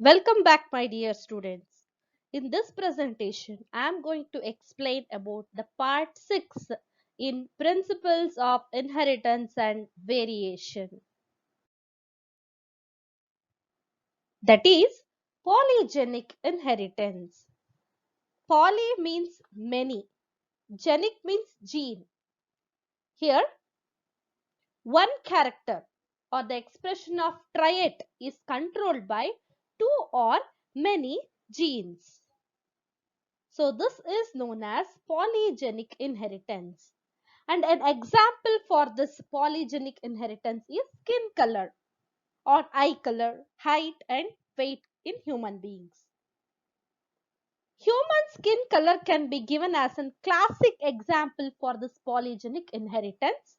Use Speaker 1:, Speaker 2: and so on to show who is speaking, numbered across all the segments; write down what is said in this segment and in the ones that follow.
Speaker 1: Welcome back, my dear students. In this presentation, I am going to explain about the part 6 in Principles of Inheritance and Variation. That is polygenic inheritance. Poly means many, genic means gene. Here, one character or the expression of trait is controlled by two or many genes. So this is known as polygenic inheritance. And an example for this polygenic inheritance is skin color or eye color, height and weight in human beings. Human skin color can be given as a classic example for this polygenic inheritance.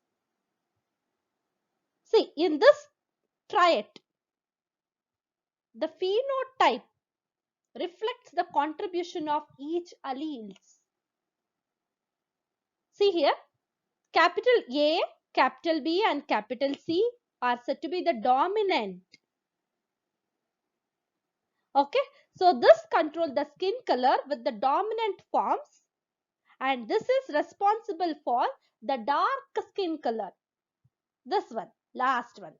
Speaker 1: See, in this trait, the phenotype reflects the contribution of each alleles. See here, capital A, capital B and capital C are said to be the dominant. Okay, so this controls the skin color with the dominant forms, and this is responsible for the dark skin color. This one, last one.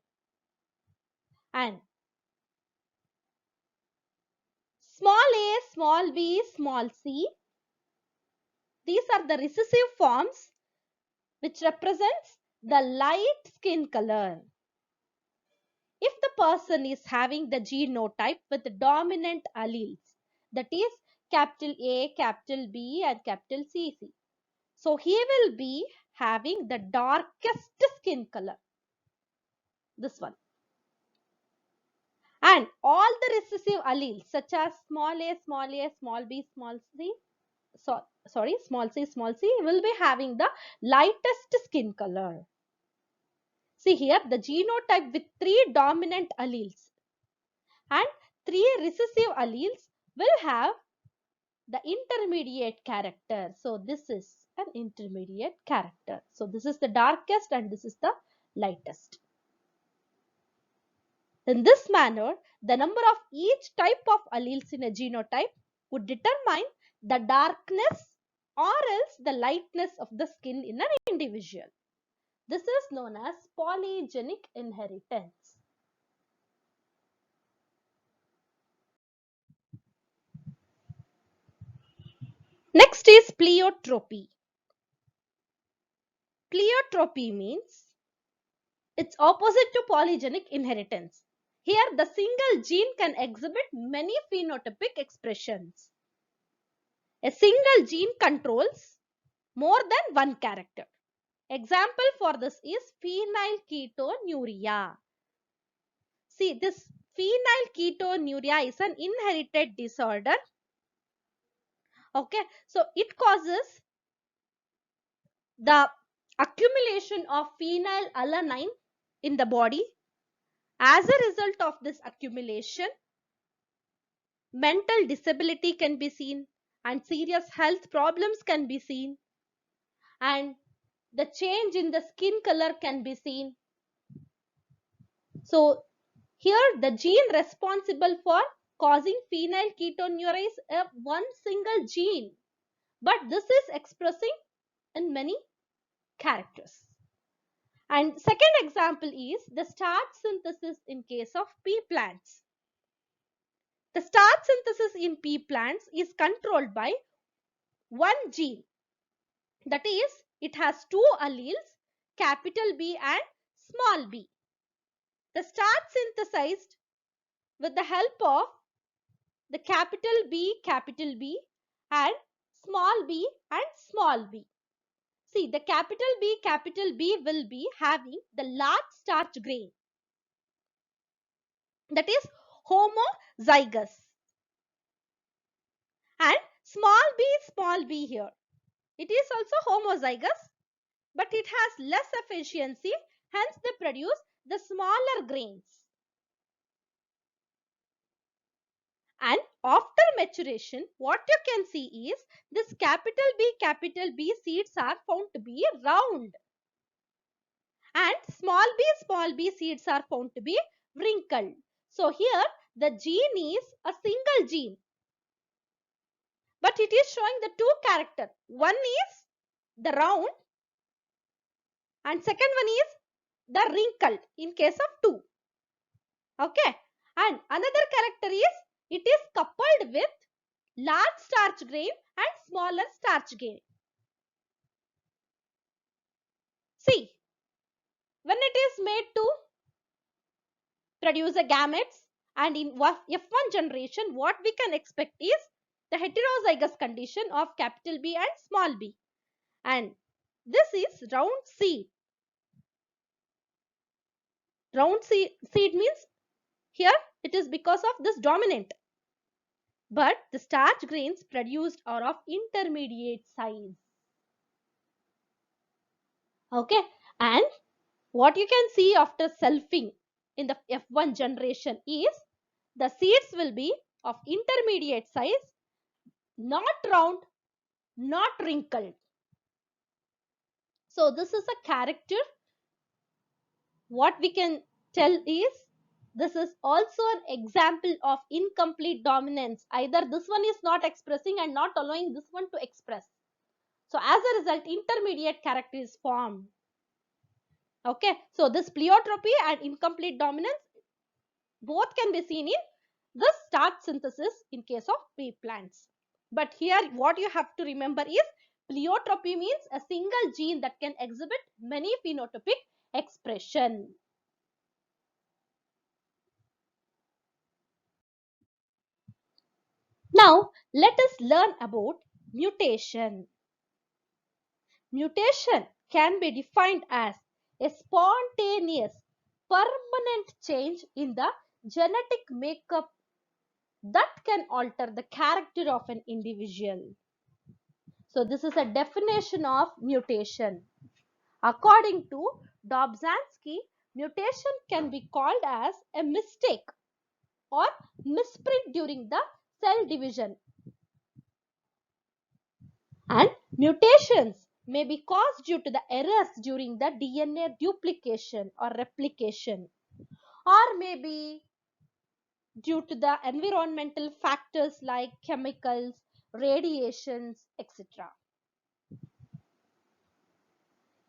Speaker 1: And small a, small b, small c, these are the recessive forms which represents the light skin color. If the person is having the genotype with the dominant alleles, that is capital A, capital B and capital CC. So he will be having the darkest skin color. This one. And all the recessive alleles such as small a, small b, small c, small c will be having the lightest skin color. See here, the genotype with 3 dominant alleles and 3 recessive alleles will have the intermediate character. So this is an intermediate character. So this is the darkest and this is the lightest. In this manner, the number of each type of alleles in a genotype would determine the darkness or else the lightness of the skin in an individual. This is known as polygenic inheritance. Next is pleiotropy. Pleiotropy means it's opposite to polygenic inheritance. Here, the single gene can exhibit many phenotypic expressions. A single gene controls more than one character. Example for this is phenylketonuria. See, this phenylketonuria is an inherited disorder. Okay, so it causes the accumulation of phenylalanine in the body. As a result of this accumulation, mental disability can be seen and serious health problems can be seen, and the change in the skin color can be seen. So here the gene responsible for causing phenylketonuria is one single gene, but this is expressing in many characters. And second example is the starch synthesis in case of pea plants. The starch synthesis in pea plants is controlled by one gene. That is, it has two alleles, capital B and small b. The starch synthesized with the help of the capital B and small b. See, the capital B will be having the large starch grain. That is homozygous. And small b here. It is also homozygous, but it has less efficiency, hence they produce the smaller grains. And after maturation, what you can see is this capital B seeds are found to be round. And small b seeds are found to be wrinkled. So here the gene is a single gene, but it is showing the two characters. One is the round and second one is the wrinkled in case of 2. Okay. And another character is it is coupled with large starch grain and smaller starch grain. See, when it is made to produce a gametes, and in F1 generation, what we can expect is the heterozygous condition of capital B and small b. And this is round seed. Round seed means here it is because of this dominant. But the starch grains produced are of intermediate size. Okay. And what you can see after selfing in the F1 generation is the seeds will be of intermediate size, not round, not wrinkled. So this is a character. What we can tell is this is also an example of incomplete dominance. Either this one is not expressing and not allowing this one to express. So as a result, intermediate character is formed. Okay, so this pleiotropy and incomplete dominance both can be seen in the starch synthesis in case of pea plants. But here what you have to remember is pleiotropy means a single gene that can exhibit many phenotypic expression. Now let us learn about mutation. Mutation can be defined as a spontaneous, permanent change in the genetic makeup that can alter the character of an individual. So this is a definition of mutation. According to Dobzhansky, mutation can be called as a mistake or misprint during the cell division. And mutations may be caused due to the errors during the DNA duplication or replication, or maybe due to the environmental factors like chemicals, radiations, etc.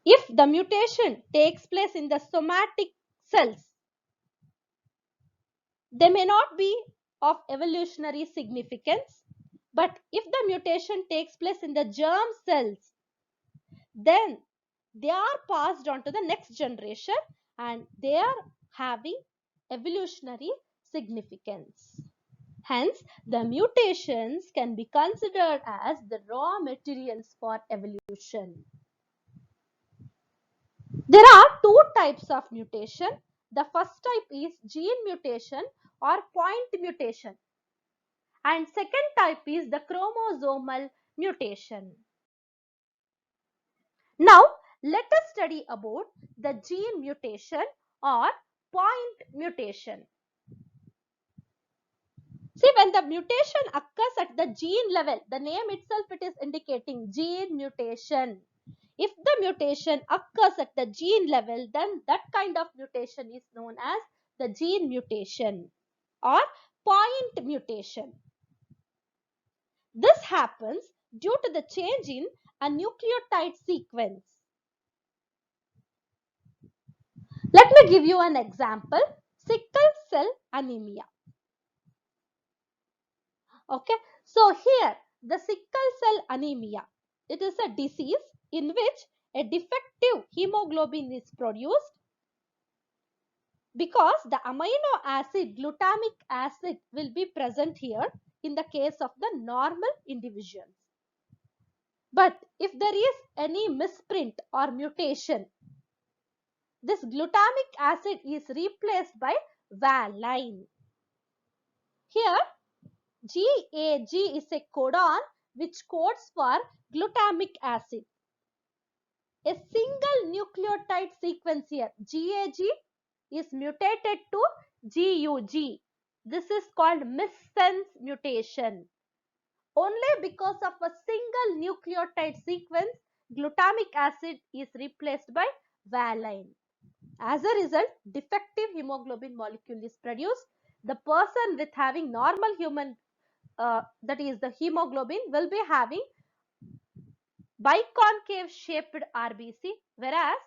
Speaker 1: If the mutation takes place in the somatic cells, they may not be of evolutionary significance, but if the mutation takes place in the germ cells, then they are passed on to the next generation and they are having evolutionary significance. Hence, the mutations can be considered as the raw materials for evolution. There are two types of mutation. The first type is gene mutation or point mutation, and second type is the chromosomal mutation. Now let us study about the gene mutation or point mutation. See, when the mutation occurs at the gene level, the name itself it is indicating gene mutation. If the mutation occurs at the gene level, then that kind of mutation is known as the gene mutation or point mutation. This happens due to the change in a nucleotide sequence. Let me give you an example, sickle cell anemia. Okay, so here the sickle cell anemia, it is a disease in which a defective hemoglobin is produced because the amino acid glutamic acid will be present here in the case of the normal individuals. But if there is any misprint or mutation, this glutamic acid is replaced by valine. Here GAG is a codon which codes for glutamic acid. A single nucleotide sequence here GAG is mutated to GUG. This is called missense mutation. Only because of a single nucleotide sequence, glutamic acid is replaced by valine. As a result, defective hemoglobin molecule is produced the person with having normal human, that is the hemoglobin, will be having biconcave shaped RBC, whereas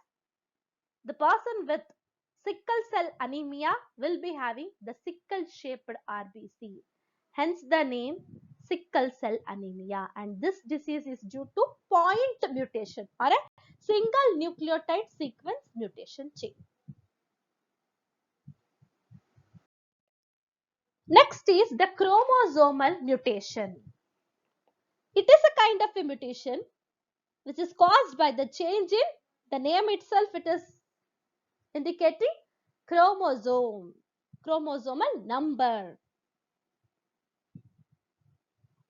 Speaker 1: the person with sickle cell anemia will be having the sickle shaped RBC. Hence the name sickle cell anemia. And this disease is due to point mutation or a single nucleotide sequence mutation chain. Next is the chromosomal mutation. It is a kind of a mutation which is caused by the change in the name itself. It is indicating chromosome, chromosomal number.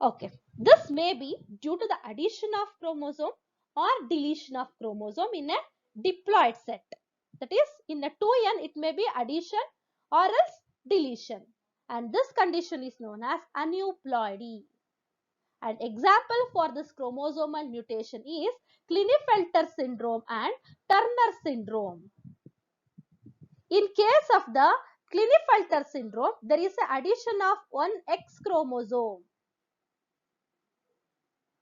Speaker 1: Okay, this may be due to the addition of chromosome or deletion of chromosome in a diploid set. That is, in a 2n it may be addition or else deletion, and this condition is known as aneuploidy. An example for this chromosomal mutation is Klinefelter syndrome and Turner syndrome. In case of the Klinefelter syndrome, there is an addition of one X chromosome.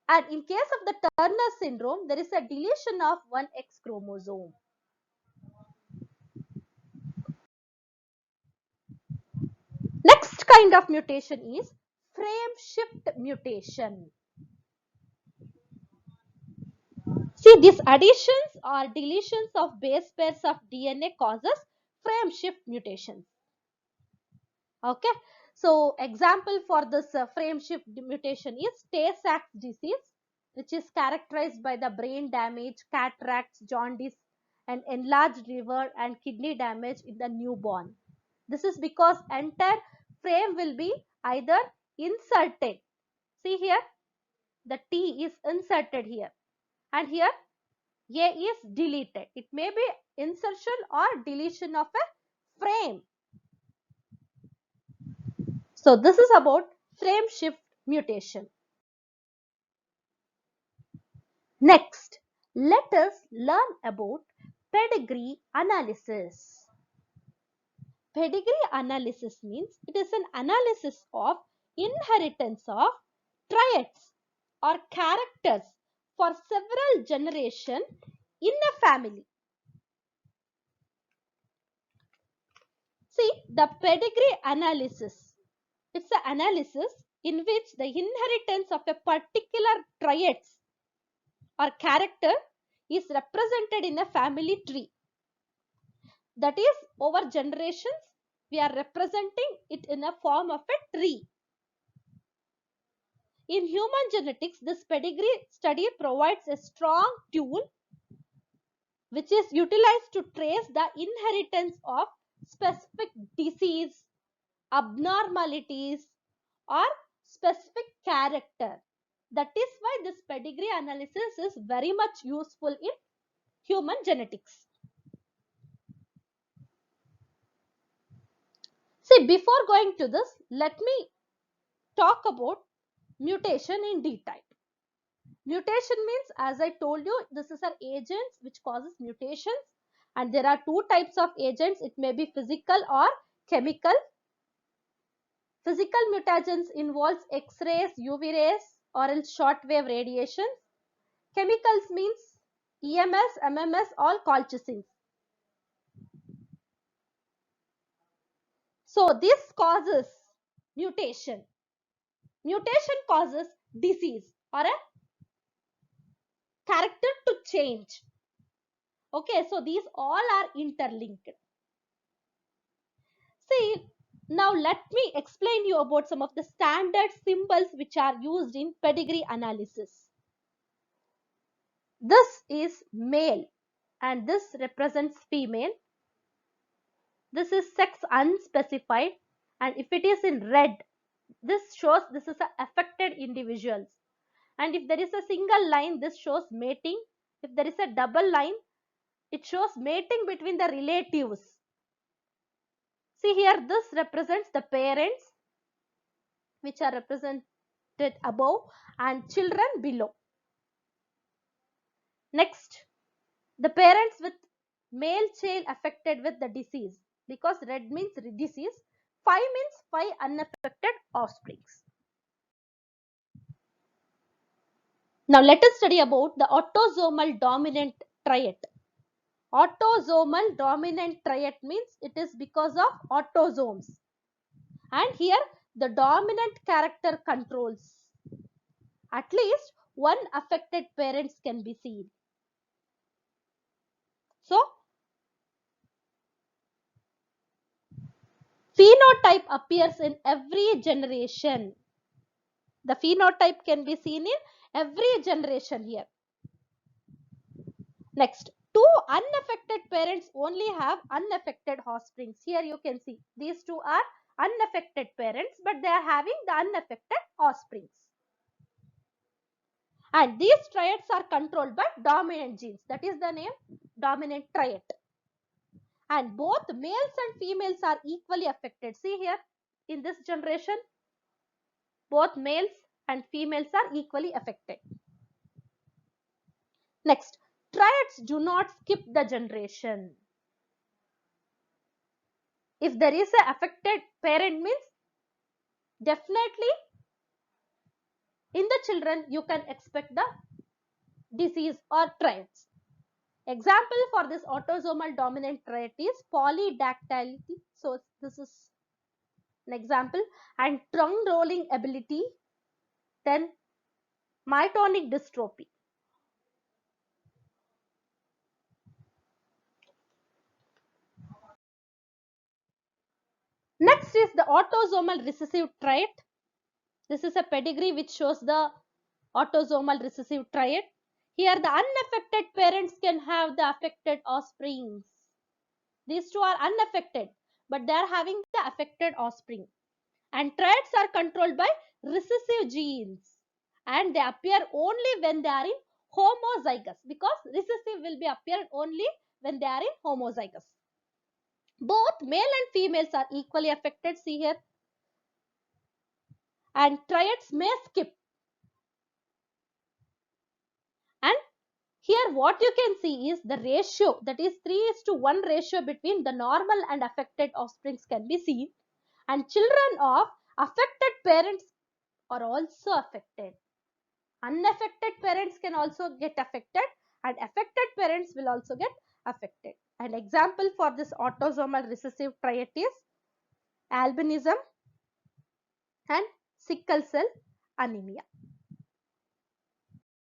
Speaker 1: And in case of the Turner syndrome, there is a deletion of one X chromosome. Next kind of mutation is frame shift mutation. See, these additions or deletions of base pairs of DNA causes frame shift mutations. Okay, so example for this frame shift mutation is Tay-Sachs disease, which is characterized by the brain damage, cataracts, jaundice, and enlarged liver and kidney damage in the newborn. This is because entire frame will be either inserted. See here, the T is inserted here, and here A is deleted. It may be insertion or deletion of a frame. So this is about frame shift mutation. Next, let us learn about pedigree analysis. Pedigree analysis means it is an analysis of inheritance of traits or characters for several generations in a family. See, the pedigree analysis, it's an analysis in which the inheritance of a particular traits or character is represented in a family tree. That is, over generations, we are representing it in a form of a tree. In human genetics, this pedigree study provides a strong tool which is utilized to trace the inheritance of specific disease, abnormalities, or specific character. That is why this pedigree analysis is very much useful in human genetics. See, before going to this, let me talk about mutation in detail. Mutation means, as I told you, this is an agent which causes mutations, and there are two types of agents. It may be physical or chemical. Physical mutagens involves X-rays, UV rays, or else shortwave radiation. Chemicals means EMS, MMS, all colchicines. So this causes mutation. Mutation causes disease or a character to change. Okay, so these all are interlinked. See, now let me explain you about some of the standard symbols which are used in pedigree analysis. This is male and this represents female. This is sex unspecified, and if it is in red, this shows this is a affected individuals. And if there is a single line, this shows mating. If there is a double line, it shows mating between the relatives. See here, this represents the parents which are represented above and children below. Next, the parents with male child affected with the disease, because red means disease. 5 means 5 unaffected offsprings. Now let us study about the autosomal dominant trait. Autosomal dominant trait means it is because of autosomes. And here the dominant character controls. At least one affected parents can be seen. So, phenotype appears in every generation. The phenotype can be seen in every generation here. Next, two unaffected parents only have unaffected offsprings. Here you can see these two are unaffected parents, but they are having the unaffected offsprings. And these traits are controlled by dominant genes. That is the name dominant trait. And both males and females are equally affected. See here in this generation, both males and females are equally affected. Next, traits do not skip the generation. If there is an affected parent means definitely in the children you can expect the disease or traits. Example for this autosomal dominant trait is polydactylity. So this is an example, and tongue rolling ability, then myotonic dystrophy. Next is the autosomal recessive trait. This is a pedigree which shows the autosomal recessive trait. Here the unaffected parents can have the affected offsprings. These two are unaffected, but they are having the affected offspring. And traits are controlled by recessive genes, and they appear only when they are in homozygous, because recessive will be appeared only when they are in homozygous. Both male and females are equally affected. See here. And traits may skip. And here what you can see is the ratio, that is 3:1 ratio between the normal and affected offsprings can be seen. And children of affected parents are also affected. Unaffected parents can also get affected, and affected parents will also get affected. An example for this autosomal recessive trait is albinism and sickle cell anemia.